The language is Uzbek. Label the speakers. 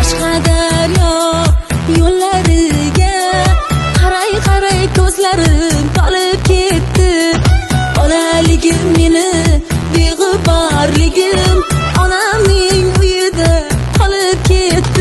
Speaker 1: Qashqadaryo yo'llariga qaray ko'zlarim tolib ketdi. Bolaligim meni beg'uborligim onamning uyida qolib ketdi.